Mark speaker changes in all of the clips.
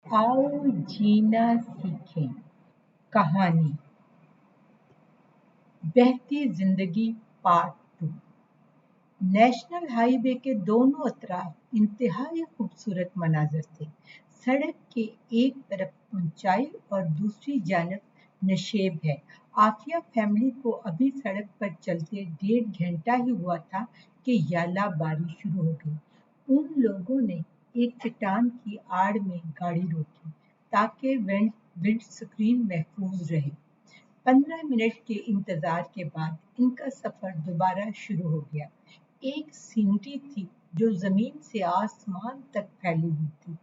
Speaker 1: आओ जीना सीखें। कहानी बहती जिंदगी पार्ट 2। नेशनल हाईवे के दोनों अतराफ इंतहाई खूबसूरत मनाजर थे। सड़क के एक तरफ ऊंचाई और दूसरी जानब नशेब है। आफिया फैमिली को अभी सड़क पर चलते 1.5 घंटा ही हुआ था कि याला बारी शुरू हो गई। उन लोगों ने एक चट्टान की आड़ में गाड़ी रोकी ताकि विंड स्क्रीन महफूज रहे। 15 मिनट के इंतजार के बाद इनका सफर दोबारा शुरू हो गया। एक सीनरी थी जो जमीन से आसमान तक फैली हुई थी।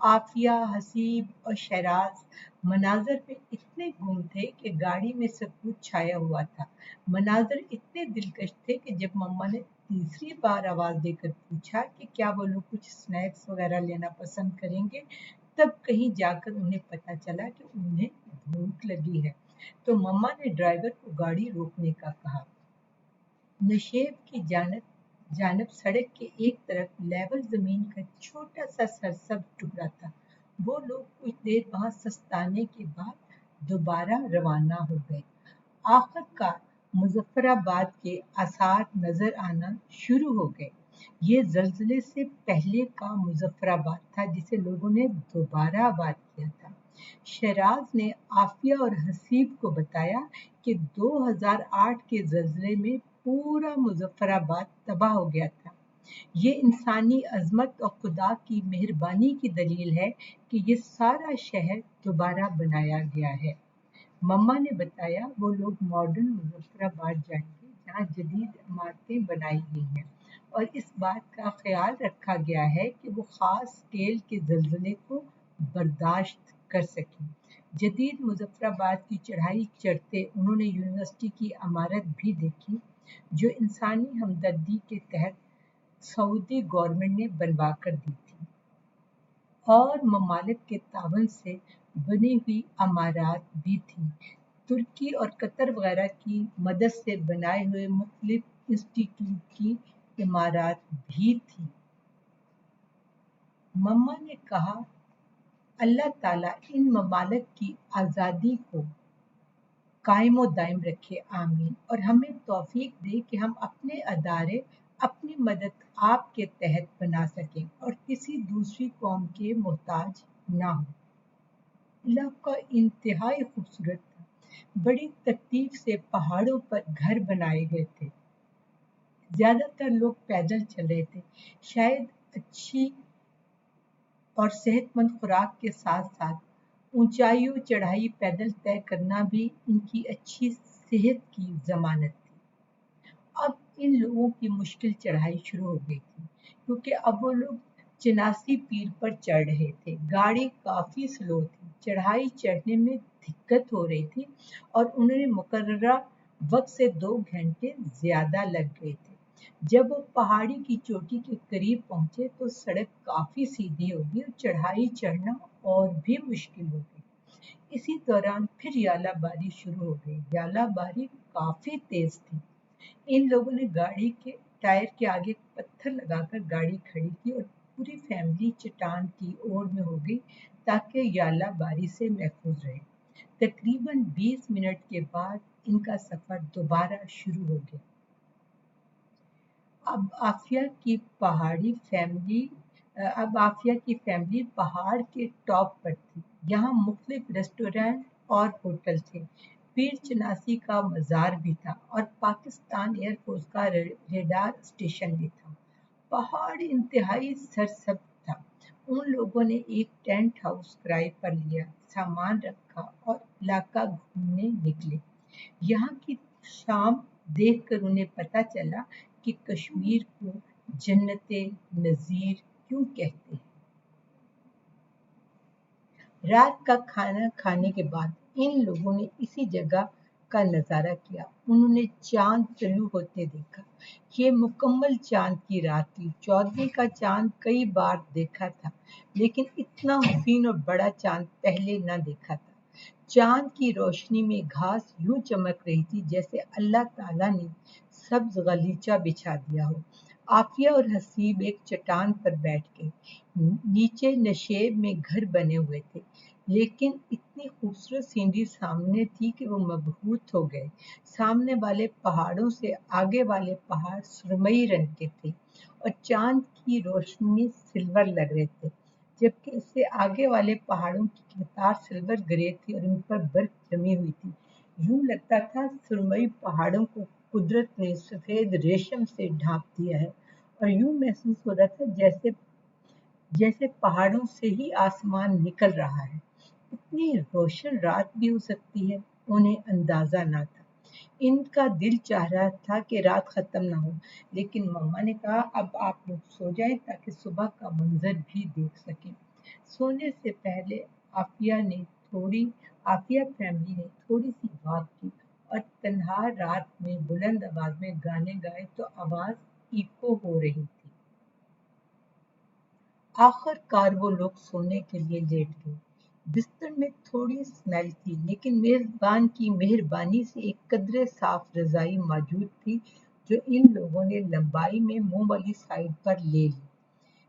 Speaker 1: आफिया, हसीब और शहराज मनाजर में इतने गुम थे कि गाड़ी में सकूत छाया हुआ था। मनाजर इतने दिलकश थे कि जब मम्मा ने तीसरी बार आवाज देकर पूछा कि क्या वो लोग कुछ स्नैक्स वगैरह लेना पसंद करेंगे, तब कहीं जाकर उन्हें पता चला कि उन्हें भूख लगी है। तो मम्मा ने ड्राइवर को गाड़ी रोकने का कहा। नशेब की जानब सड़क के एक तरफ लेवल जमीन का छोटा सा सरसब्ज टुकड़ा था। वो लोग कुछ देर वहां सस्ताने के बाद दोबारा रवाना हो गए। आखिरकार मुजफ्फराबाद के आसार नजर आना शुरू हो गए। ये जल्जले से पहले का मुजफ्फराबाद था जिसे लोगों ने दोबारा आबाद किया था। शहराज ने आफिया और हसीब को बताया कि 2008 के जल्जले में पूरा मुजफ्फराबाद तबाह हो गया था। ये इंसानी अजमत और खुदा की मेहरबानी की दलील है कि ये सारा शहर दोबारा बनाया गया है। मम्मा ने बताया वो लोग मॉडर्न मुजफ्फराबाद जाएंगे जहाँ जदीद इमारतें बनाई गई हैं और इस बात का ख्याल रखा गया है कि वो खास स्केल के जल्जले को बर्दाश्त कर सकें। जदीद मुजफ्फराबाद की चढ़ाई चढ़ते उन्होंने यूनिवर्सिटी की इमारत भी देखी जो इंसानी हमदर्दी के तहत सऊदी गवर्नमेंट ने बनवा कर दी थी और ममालिक के तावन से बनी हुई इमारत भी थी। तुर्की और कतर वगैरह की मदद से बनाए हुए मुख्तलिफ इंस्टीट्यूट की इमारत भी थी। मम्मा ने कहा, अल्लाह ताला इन ममालिक की आज़ादी को कायम व दायम रखे, आमीन, और हमें तौफीक दे कि हम अपने अदारे अपनी मदद आपके तहत बना सकें और किसी दूसरी कौम के मोहताज ना हो। इलाका इंतहाई खूबसूरत था। बड़ी तरतीब से पहाड़ों पर घर बनाए गए थे। ज्यादातर लोग पैदल चल रहे थे। शायद अच्छी और सेहतमंद खुराक के साथ साथ ऊंचाइयों चढ़ाई पैदल तय करना भी इनकी अच्छी सेहत की जमानत थी। अब इन लोगों की मुश्किल चढ़ाई शुरू हो गई थी क्योंकि अब वो लोग चिनासी पीर पर चढ़ रहे थे। गाड़ी काफी स्लो थी, चढ़ाई चढ़ने में दिक्कत हो रही थी और उन्हें मुकर्ररा वक्त से 2 घंटे ज्यादा लग गए थे। जब वो पहाड़ी की चोटी के करीब पहुंचे तो सड़क काफी सीधी हो गई और चढ़ाई चढ़ना और भी मुश्किल हो गई। इसी दौरान फिर यालाबारी शुरू हो गई। यालाबारी काफी तेज थी। इन लोगों ने गाड़ी के टायर के आगे पत्थर लगाकर गाड़ी खड़ी की और पूरी फैमिली चट्टान की ओर में हो गई ताकि याला बारी से महफूज रहे। तकरीबन 20 मिनट के बाद इनका सफर दोबारा शुरू हो गया। अब आफिया की फैमिली पहाड़ के टॉप पर थी। यहाँ मुख्तलिफ रेस्टोरेंट और होटल थे। पीर चनासी का मज़ार भी था और पाकिस्तान एयरफोर्स का रेडार स्टेशन भी था। पहाड़ इंतहाई सरसब्ज था। उन लोगों ने एक टेंट हाउस किराए पर लिया, सामान रखा और इलाका घूमने निकले। यहाँ की शाम देखकर उन्हें पता चला कि कश्मीर को जन्नते नज़ीर क्यों कहते हैं। रात का खाना खाने के बाद इन लोगों ने इसी जगह का नजारा किया। उन्होंने चांद तलू होते देखा। ये मुकम्मल चांद की रात थी। चौदवी का चांद कई बार देखा था लेकिन इतना हसीन और बड़ा चांद पहले न देखा था। चांद की रोशनी में घास यूं चमक रही थी जैसे अल्लाह ताला ने सब्ज गलीचा बिछा दिया हो। आफिया और हसीब एक चट्टान पर बैठ के नीचे नशेब में घर बने हुए थे, लेकिन इतनी खूबसूरत सीनरी सामने थी कि वो मबहूत हो गए। सामने वाले पहाड़ों से आगे वाले पहाड़ सुरमई रंग के थे और चांद की रोशनी में सिल्वर लग रहे थे, जबकि इससे आगे वाले पहाड़ों की कतार सिल्वर ग्रे थी और उन पर बर्फ जमी हुई थी। यूं लगता था सुरमई पहाड़ों को कुदरत ने सफेद रेशम से ढांप दिया है, और यूं महसूस हो रहा था जैसे जैसे पहाड़ों से ही आसमान निकल रहा है। इतनी रोशन रात भी हो सकती है, उन्हें अंदाजा ना था। इनका दिल चाह रहा था कि रात खत्म ना हो, लेकिन मम्मा ने कहा अब आप लोग सो जाएं ताकि सुबह का मंजर भी देख सकें। सोने से पहले आफिया ने थोड़ी आफिया फैमिली ने थोड़ी सी बात की और तन्हा रात में बुलंद आवाज में गाने गाए तो आवाज इको हो रही थी। आखिरकार वो लोग सोने के लिए लेट गए। बिस्तर में थोड़ी स्मेल थी, लेकिन मेजबान की मेहरबानी से एक कदरे साफ रजाई मौजूद थी, जो इन लोगों ने लंबाई में मुंह वाली साइड पर ले ली।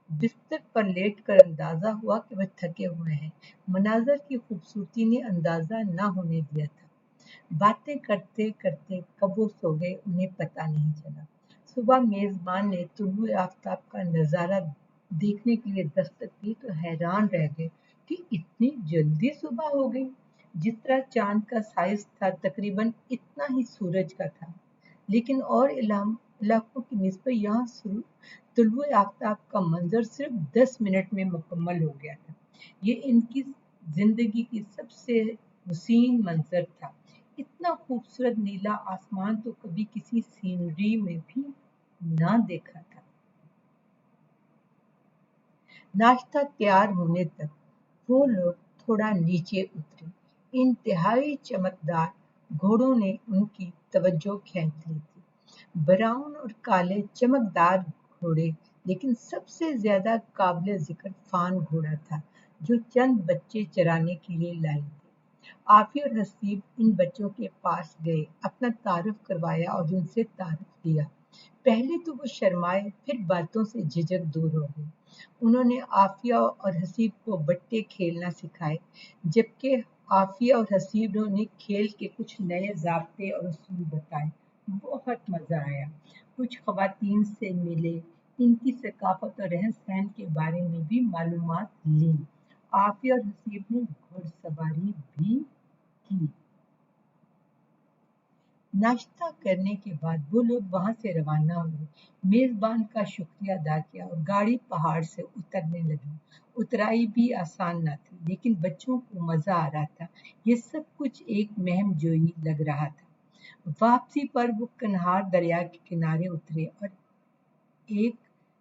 Speaker 1: बिस्तर पर लेटकर अंदाजा हुआ कि वह थके हुए हैं। मनाजर की खूबसूरती ने अंदाजा न होने दिया था। बातें करते करते कब वो सो गए उन्हें पता नहीं चला। सुबह मेजबान ने तुलुए आफताब का नजारा देखने के लिए दस्तक दी तो हैरान रह गए कि इतनी जल्दी सुबह हो गई। जिस तरह चांद का साइज था तकरीबन इतना ही सूरज का था, लेकिन और इलाकों की निस्बत यहाँ तुलुए आफताब का मंजर सिर्फ 10 मिनट में मुकम्मल हो गया था। ये इनकी जिंदगी की सबसे हसीन मंजर था। इतना खूबसूरत नीला आसमान तो कभी किसी सीनरी में भी ना देखा था। नाश्ता तैयार होने तक वो लोग थोड़ा नीचे उतरे। इंतहाई चमकदार घोड़ों ने उनकी तवज्जो खींच ली थी। ब्राउन और काले चमकदार घोड़े, लेकिन सबसे ज्यादा काबिल जिक्र फान घोड़ा था, जो चंद बच्चे चराने के लिए लाई थी। आफी और हसीब इन बच्चों के पास गए, अपना तारुफ करवाया और उनसे तारुफ किया। पहले तो वो शर्माए, फिर बातों से झिझक दूर हो गई। उन्होंने आफिया और हसीब को बट्टे खेलना सिखाए, जबकि आफिया और हसीब ने उन्हें खेल के कुछ नए ज़ाब्ते और उसूल बताए। बहुत मज़ा आया। कुछ ख़वातीन से मिले, इनकी सकाफत और रहन सहन के बारे में भी मालूमात ली। आफिया और हसीब ने घुड़सवारी भी की। नाश्ता करने के बाद वो लोग वहां से रवाना हुए। मेजबान का शुक्रिया अदा किया और गाड़ी पहाड़ से उतरने लगी। उतराई भी आसान न थी, लेकिन बच्चों को मजा आ रहा था। ये सब कुछ एक महम जोई लग रहा था। वापसी पर वो कन्हार दरिया के किनारे उतरे और एक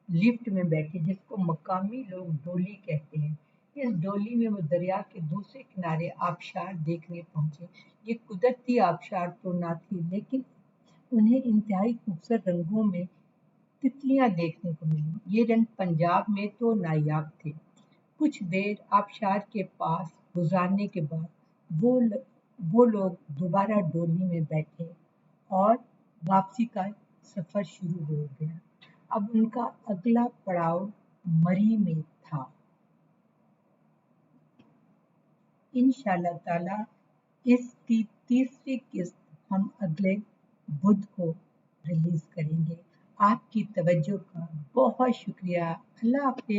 Speaker 1: लिफ्ट में बैठे, जिसको मकामी लोग डोली कहते हैं। इस डोली में वो दरिया के दूसरे किनारे आबशार देखने पहुंचे। ये कुदरती आबशार तो ना थी, लेकिन उन्हें इंतहाई खूबसूरत रंगों में तितलियां देखने को मिली। ये रंग पंजाब में तो नायाब थे। कुछ देर आबशार के पास गुजारने के बाद वो ल- वो लोग दोबारा डोली में बैठे और वापसी का सफर शुरू हो गया। अब उनका अगला पड़ाव मरी में था। इंशाल्लाह ताला इसकी तीसरी किस्त हम अगले बुध को रिलीज करेंगे। आपकी तवज्जो का बहुत शुक्रिया। अल्लाह हाफिज।